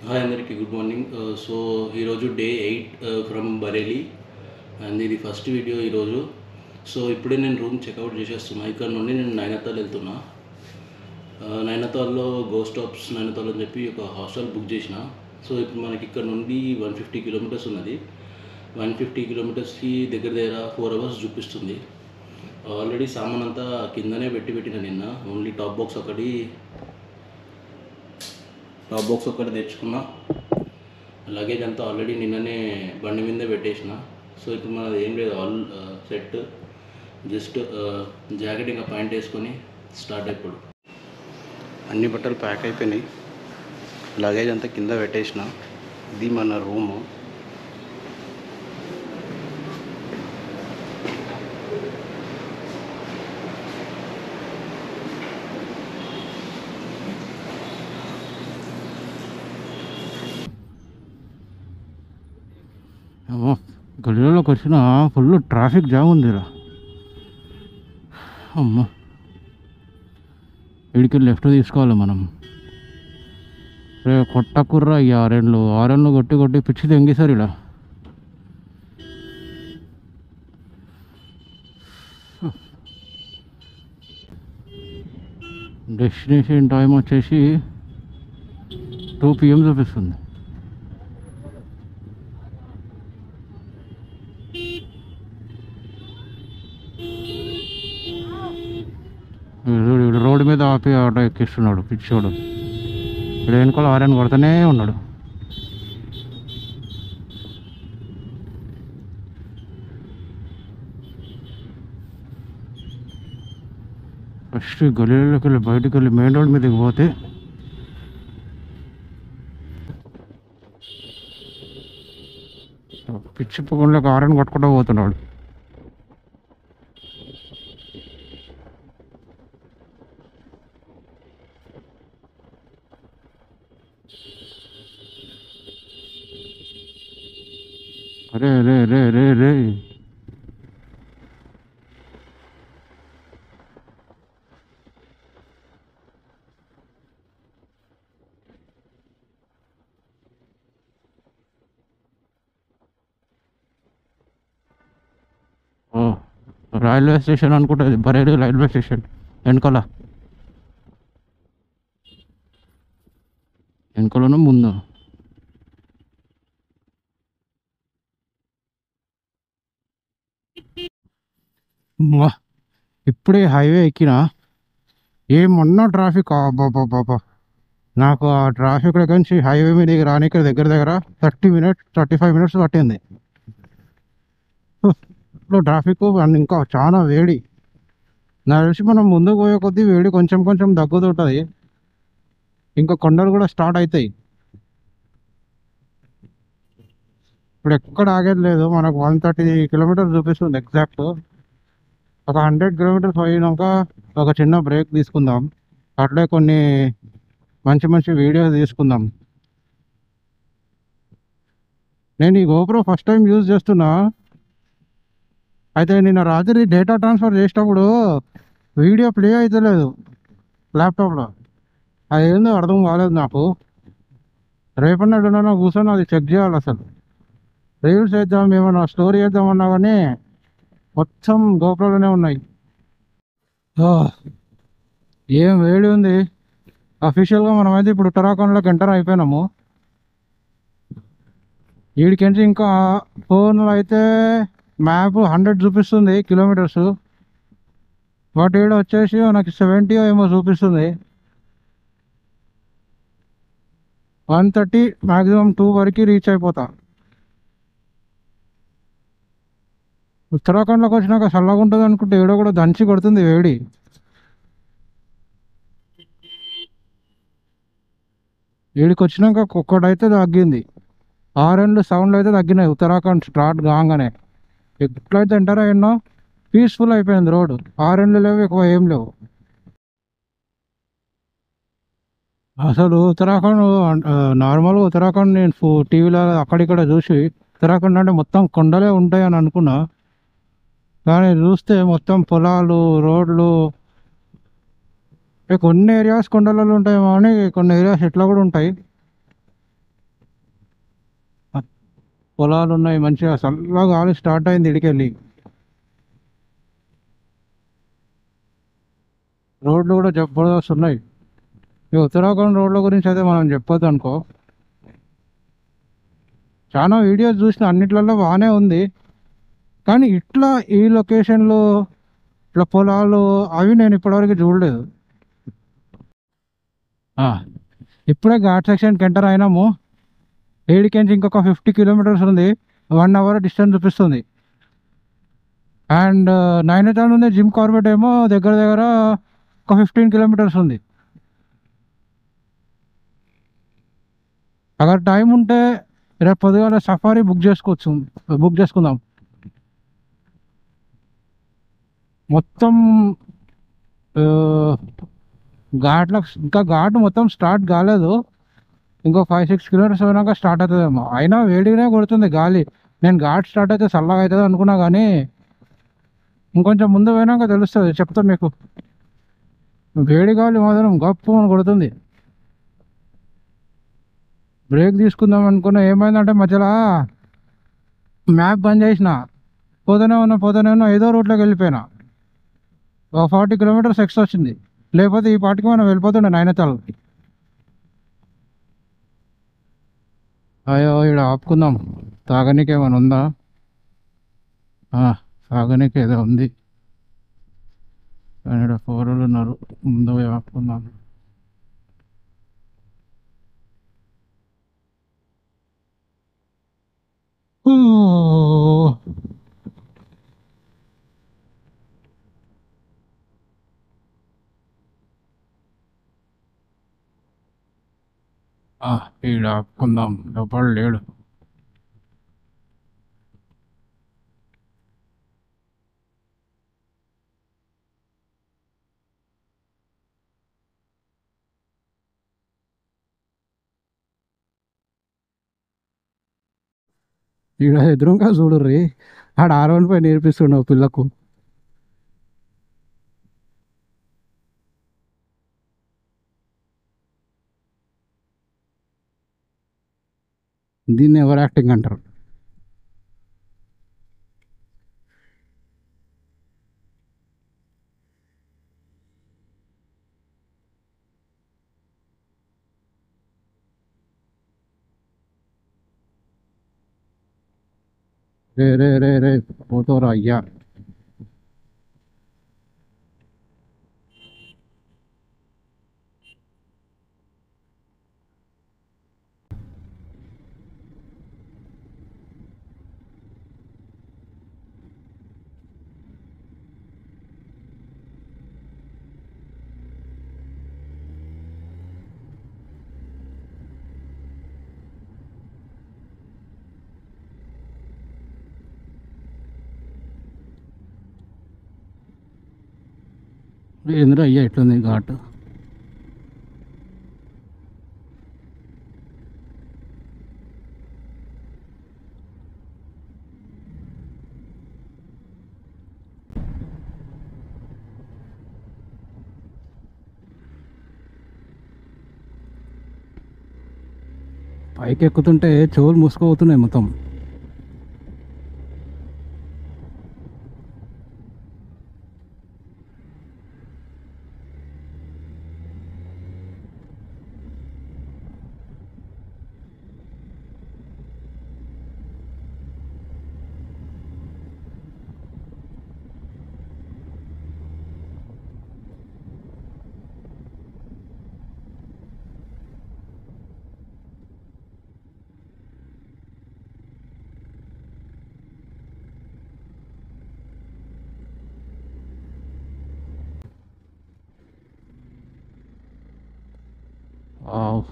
Hi అందరికీ good morning. So ఈరోజు day 8 from Bareilly and ఇది ఫస్ట్ వీడియో ఈరోజు. సో ఇప్పుడే నేను రూమ్ చెక్అవుట్ చేసేస్తున్నా. ఇక్కడ నుండి నేను నైనతాల్ వెళ్తున్నా. నైనతాల్లో గోస్ట్ ఆఫ్స్ నైనతాల్ అని చెప్పి ఒక హాస్టల్ బుక్ చేసిన. సో ఇప్పుడు మనకి ఇక్కడ నుండి 150 కిలోమీటర్స్ ఉన్నది. 150 కిలోమీటర్స్కి దగ్గర 4 అవర్స్ చూపిస్తుంది. ఆల్రెడీ సామాన్ అంతా కిందనే పెట్టిన నిన్న. ఓన్లీ టాప్ బాక్స్ ఒకటి తెచ్చుకున్నా. లగేజ్ అంతా ఆల్రెడీ నిన్ననే బండి మీదే పెట్టేసిన. సో ఇప్పుడు మనది ఏం లేదు, ఆల్ సెట్. జస్ట్ జాకెట్ ఇంకా ప్యాంట్ వేసుకొని స్టార్ట్ అయిపోడు. అన్ని బట్టలు ప్యాక్ అయిపోయినాయి. లగేజ్ అంతా కింద పెట్టేసిన. ఇది మన రూము. గల్లీలోకి వచ్చిన ఫుల్ ట్రాఫిక్ జామ్ ఉందిరా. అమ్మ, ఇడికి లెఫ్ట్ తీసుకోవాలి మనం. రే కొట్టకుర్రా ఈ ఆరెండ్లు కొట్టి పిచ్చి తెంగేశారు ఇలా. డెస్టినేషన్ టైం వచ్చేసి 2 PM చూపిస్తుంది. రోడ్డు మీద ఆపి ఆటో ఎక్కిస్తున్నాడు పిచ్చోడు. ఇప్పుడు వెనుకలు ఆరెన్ కొడుతూనే ఉన్నాడు. ఫస్ట్ గలీలోకి వెళ్ళి బయటకు వెళ్ళి మెయిన్ రోడ్ మీదకి పోతే పిచ్చి పొగంలోకి ఆరెన్ కొట్టుకుంటూ పోతున్నాడు. అరే రే రే రే రే రైల్వే స్టేషన్ అనుకుంటుంది. బరేలీ రైల్వే స్టేషన్ వెనకాలనో ముందు. ఇప్పుడే హైవే ఎక్కినా, ఏమన్నా ట్రాఫిక్. బాబా, నాకు ఆ ట్రాఫిక్ నుంచి హైవే మీద రానికి దగ్గర 35 మినిట్స్ పట్టింది. ఇప్పుడు ట్రాఫిక్ ఇంకా చాలా వేడి. నాకు తెలిసి మనం ముందుకు పోయే కొద్దీ వేడి కొంచెం తగ్గుతుంటుంది. ఇంకా కొండలు కూడా స్టార్ట్ అవుతాయి. ఇప్పుడు ఎక్కడ ఆగేది లేదు. మనకు 130 కిలోమీటర్స్ చూపిస్తుంది ఎగ్జాక్ట్. ఒక 100 కిలోమీటర్స్ పోయినాక ఒక చిన్న బ్రేక్ తీసుకుందాం. అట్లే కొన్ని మంచి వీడియోస్ తీసుకుందాం. నేను ఈ గోప్రో ఫస్ట్ టైం యూజ్ చేస్తున్నా. అయితే నిన్న రాత్రి డేటా ట్రాన్స్ఫర్ చేసేటప్పుడు వీడియో ప్లే అవుతలేదు ల్యాప్టాప్లో. అది ఏందో అర్థం కాలేదు నాకు. రేపన్నా కూర్చొని అది చెక్ చేయాలి. అసలు రీల్స్ చేద్దాం, ఏమన్నా స్టోరీ చేద్దామన్నా కానీ మొత్తం గోప్రోలోనే ఉన్నాయి. ఏం వేడి ఉంది. అఫీషియల్గా మనమైతే ఇప్పుడు ఉత్తరాఖండ్లోకి ఎంటర్ అయిపోయినాము. వీడికించి ఇంకా ఫోన్లో అయితే మ్యాప్ 100 చూపిస్తుంది కిలోమీటర్స్. బట్ ఈడ వచ్చేసి నాకు 70 ఏమో చూపిస్తుంది. 130 మ్యాక్సిమం 2 వరకు రీచ్ అయిపోతా. ఉత్తరాఖండ్లోకి వచ్చినాక చల్లగా ఉంటుంది అనుకుంటే ఈడ కూడా దంచి కొడుతుంది వేడి. వీడికి వచ్చినాక ఒక్కటైతే తగ్గింది. ఆరెండ్లు సౌండ్లు అయితే తగ్గినాయి ఉత్తరాఖండ్ స్టార్ట్ కాగానే. ఎట్లయితే ఎంటర్ అయినా పీస్ఫుల్ అయిపోయింది రోడ్డు. ఆరెండ్లు లేవు, ఎక్కువ ఏం లేవు. అసలు ఉత్తరాఖండ్ నార్మల్గా ఉత్తరాఖండ్ నేను టీవీలో అక్కడిక్కడ చూసి ఉత్తరాఖండ్ అంటే మొత్తం కొండలే ఉంటాయని అనుకున్నా. కానీ చూస్తే మొత్తం పొలాలు, రోడ్లు, కొన్ని ఏరియాస్ కొండలలో ఉంటాయేమో అని కొన్ని ఏరియాస్ ఇట్లా కూడా ఉంటాయి. పొలాలు ఉన్నాయి, మంచిగా చల్లగా గాలి స్టార్ట్ అయింది ఇడికెళ్ళి. రోడ్లు కూడా జబర్దస్త్ ఉన్నాయి. ఈ ఉత్తరాఖండ్ రోడ్ల గురించి అయితే మనం చెప్పొద్దు అనుకో. చాలా వీడియోస్ చూసిన అన్నిట్లలో బాగానే ఉంది, కానీ ఇట్లా ఈ లొకేషన్లో ఇట్లా పొలాలు అవి నేను ఇప్పటివరకు చూడలేదు. ఆ, ఇప్పుడే ఘాట్ సెక్షన్కి ఎంటర్ అయినాము. ఏడికెంచి ఇంకొక 50 కిలోమీటర్స్ ఉంది, 1 అవర్ డిస్టెన్స్ చూపిస్తుంది. అండ్ నైనిటాల్ నుండి జిమ్ కార్బెట్ ఏమో దగ్గర దగ్గర ఒక 15 కిలోమీటర్స్ ఉంది. అక్కడ టైం ఉంటే రేపు పొద్దుగాల సఫారీ బుక్ చేసుకుందాం. మొత్తం ఘాట్లో ఇంకా ఘాట్ మొత్తం స్టార్ట్ కాలేదు, ఇంకో 5-6 కిలోమీటర్స్ పోయినాక స్టార్ట్ అవుతుందేమో. అయినా వేడిగానే కొడుతుంది గాలి. నేను ఘాట్ స్టార్ట్ అయితే చల్లగా అవుతుంది అనుకున్నా, కానీ ఇంకొంచెం ముందు పోయినాక తెలుస్తుంది, చెప్తాను మీకు. వేడి గాలి మాత్రం గప్పు అని కొడుతుంది. బ్రేక్ తీసుకుందాం అనుకున్నా, ఏమైందంటే మధ్యలో మ్యాప్ బంద్ చేసిన, పోతూనే ఉన్నా ఏదో రూట్లోకి వెళ్ళిపోయినా. ఒక 40 కిలోమీటర్స్ ఎక్స్ట్రా వచ్చింది, లేకపోతే ఈ పాటికి మనం వెళ్ళిపోతుండే నైనితాల్. అయ్యో, ఇక్కడ ఆపుకుందాం. తాగనీకి ఏమైనా ఉందా? తాగనీకి ఏదో ఉంది, కానీ ఇక్కడ 4 వాళ్ళు ఉన్నారు, ముందు పోయి ఆపుకుందాం. ఈడ ఆపుకుందాం, ఎవడు లేడు. ఈడ ఎదురుగా చూడుర్రి, ఆడ R15 నేర్పిస్తుండవు పిల్లకు. దీన్ని ఎవరు యాక్టింగ్ అంటారు. రే రే రే రే, పోతావురా అయ్యా. ఏంద్రా అయ్యా ఎట్లుంది ఘాట్. పైకి ఎక్కుతుంటే చెవులు మూసుకోపోతున్నాయి మొత్తం. వావ్.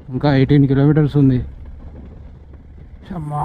ఇంకా 18 కిలోమీటర్స్ ఉంది. అమ్మా,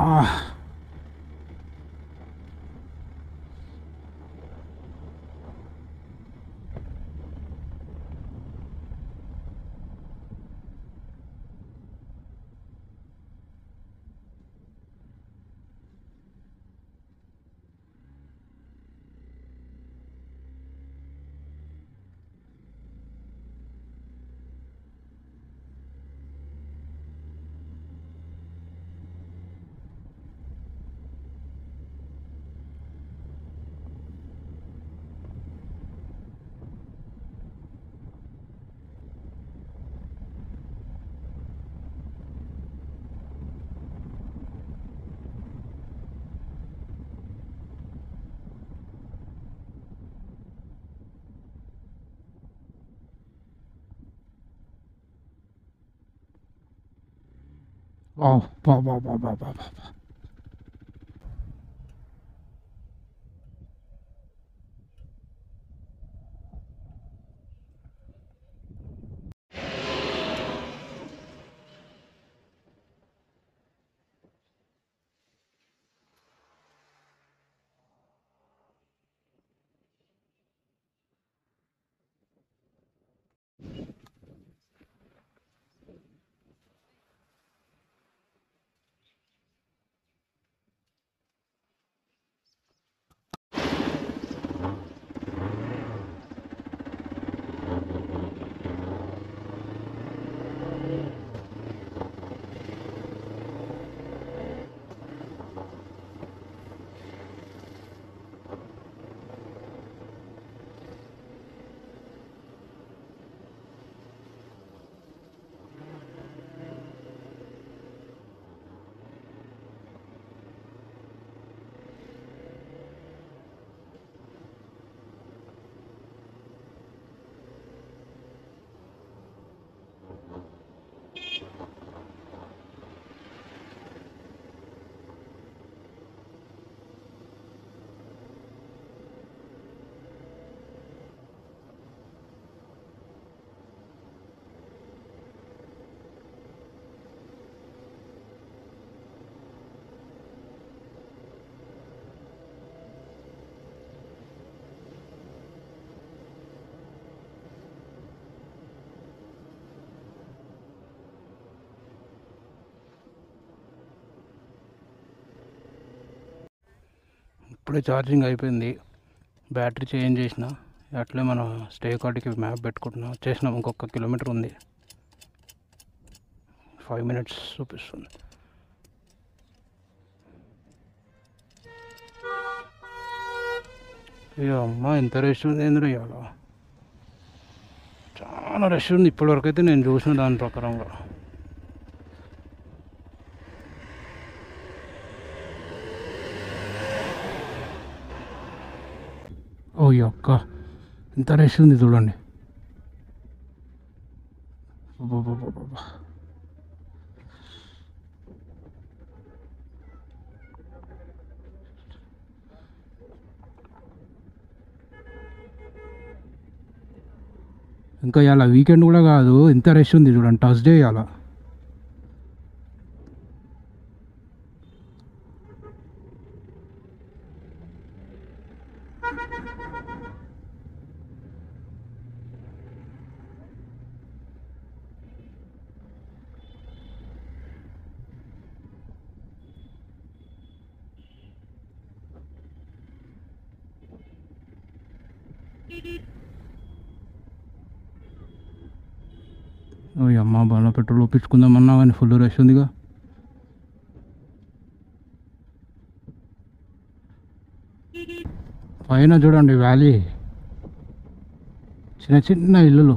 అబ్బబ్బబ్బబ్బబ్బబ్బ. ఇప్పుడే ఛార్జింగ్ అయిపోయింది, బ్యాటరీ చేంజ్ చేసిన. అట్లే మనం స్టే కాడికి మ్యాప్ పెట్టుకుంటున్నాం. చేసినాం, ఇంకొక కిలోమీటర్ ఉంది, 5 minutes చూపిస్తుంది. ఇక అమ్మ ఎంత రష్ ఉంది ఏంద్ర ఇవాళ, చాలా రష్ ఉంది ఇప్పటివరకు అయితే నేను చూసిన దాని ప్రకారంగా. ఓ యొక్క ఎంత రష్ ఉంది చూడండి. అబ్బబ్బబ్బబ్బబ్బ. ఇంకా ఇవాళ వీకెండ్ కూడా కాదు, ఎంత రష్ ఉంది చూడండి. థర్స్డే ఇవాళ. ఓ అమ్మ, బాగా పెట్రోల్ ఒప్పించుకుందామన్నా కానీ ఫుల్ రష్ ఉందిగా. పైన చూడండి వ్యాలీ, చిన్న చిన్న ఇల్లులు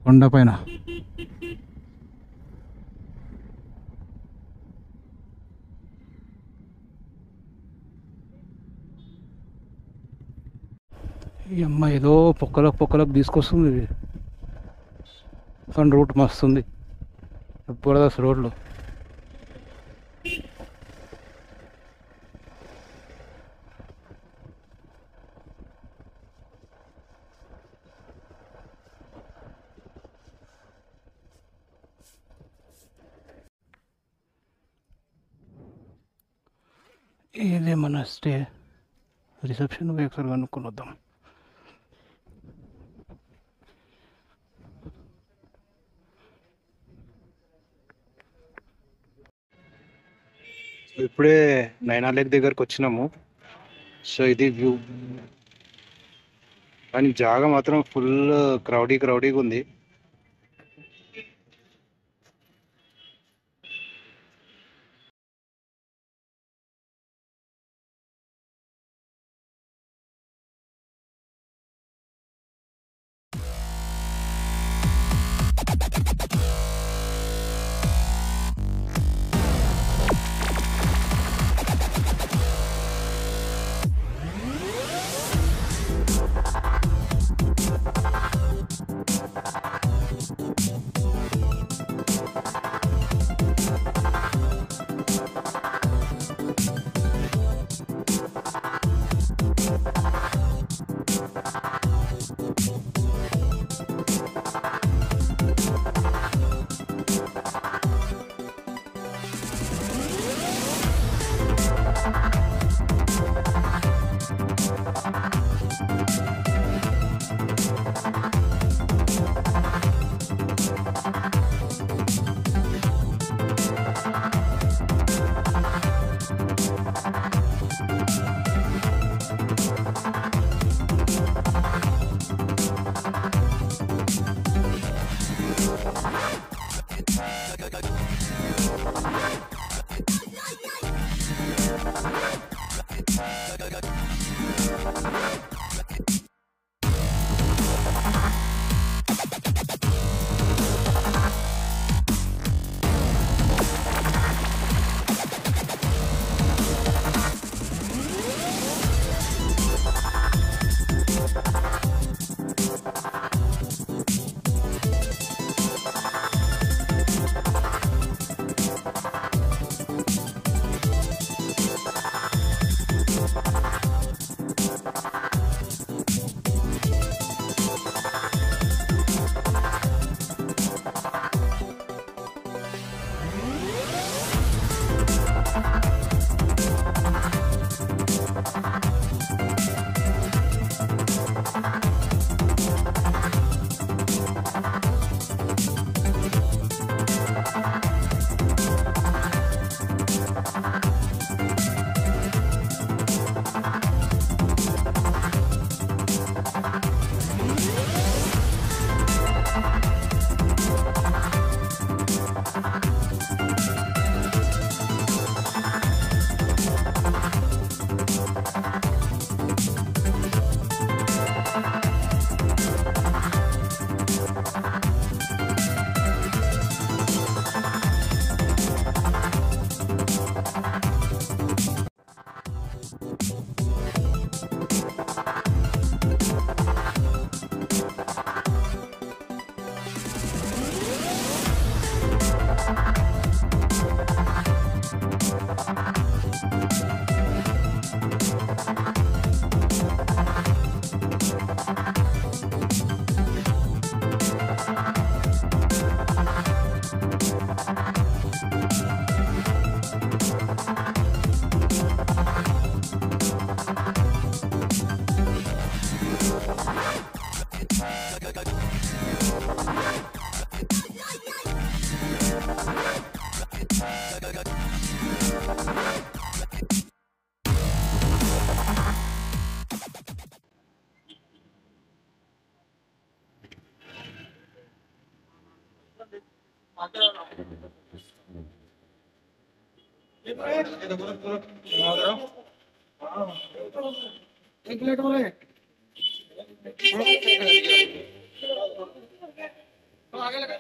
కొండ పైన. ఈ అమ్మ ఏదో పొక్కలకు తీసుకొస్తుంది, కానీ రూట్ మస్తుంది. జబర్దస్త్ రోడ్లు. ఇదే మన స్టే రిసెప్షన్, ఒకసారి కనుక్కొని వద్దాం. ఇప్పుడే నైనా లేక్ దగ్గరకు వచ్చినాము. సో ఇది వ్యూ, కానీ జాగా మాత్రం ఫుల్ క్రౌడీగా ఉంది. एक प्लेट बोले आगे लगा